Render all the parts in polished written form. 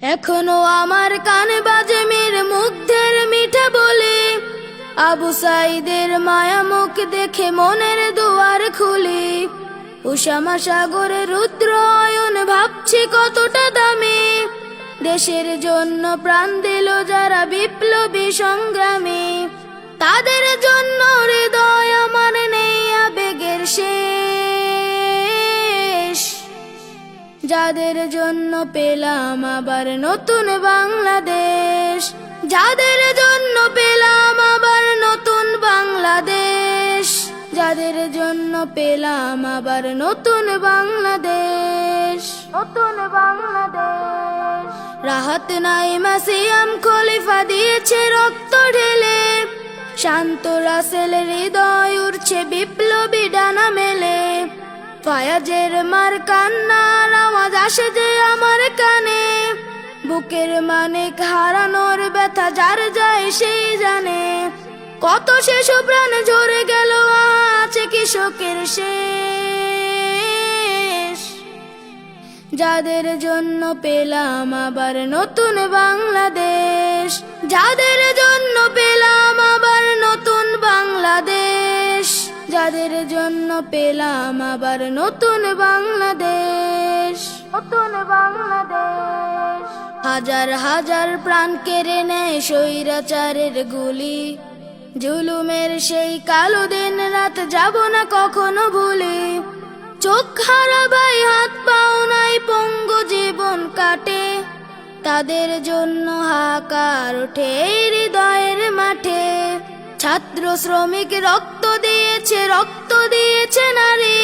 এখনো আমার কানে বাজে মীর মুগ্ধের মিঠা বলে, আবু সাইদের মায়া মুখ দেখে মনের দুয়ার খুলি। উষামা সাগরে রুদ্র অয়ন ভাবছি কতটা দামি, দেশের জন্য প্রাণ দিল যারা বিপ্লবী সংগ্রামী। তাদের জন্য হৃদয় আমার নেই আবেগের শেষ, যাদের জন্য পেলাম আবার নতুন বাংলাদেশ, যাদের জন্য পেলাম আবার নতুন বাংলাদেশ, যাদের জন্য পেলাম আবার নতুন বাংলাদেশ, নতুন বাংলাদেশ। রাহাত নাইমা সিয়াম খলিফা দিয়েছে রক্ত ঢেলে, শান্ত রাসেল হৃদয় উড়ছে বিপ্লবী ডানা মেলে। ফায়াজের মার কান্নার আওয়াজ আসে যে আমার কানে, বুকের মানিক হারানোর ব্যথা যার যায় সেই জানে। কত শিশু প্রাণ ঝরে গেল আছে কৃষকের শেষ, যাদের জন্য পেলাম আবার নতুন বাংলাদেশ, যাদের জন্য পেলাম আবার নতুন বাংলাদেশ, যাদের জন্য পেলাম আবার নতুন বাংলাদেশ, নতুন বাংলাদেশ। হাজার হাজার প্রাণ কেড়ে নেয় স্বৈরাচারের গুলি, জুলুমের সেই কালো দিন রাত যাব না কখনো ভুলি। চোখ হারাবাই হাত পাও নাই পঙ্গু জীবন কাটে, তাদের জন্য হাহাকার ওঠে হৃদয়ের মাঠে। ছাত্র শ্রমিক রক্ত দিয়েছে নারী,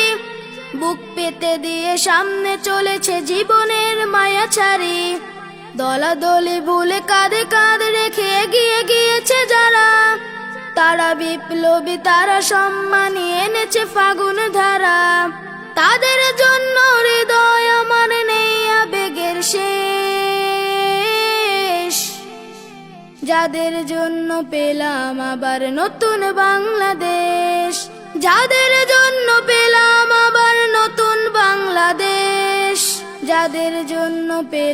বুক পেতে দিয়ে সামনে চলেছে জীবনের মায়া ছাড়ি। দলাদলি ভুলে কাঁধে কাঁধ রেখে এগিয়ে গিয়েছে যারা, তারা বিপ্লবী, তারা সম্মানী এনেছে ফাগুন ধারা। তাদের জন্য হৃদয় আমার নেই আবেগের শেষ, যাদের জন্য পেলাম আবার নতুন বাংলাদেশ, যাদের জন্য পেলাম আবার নতুন বাংলাদেশ, যাদের জন্য পেলাম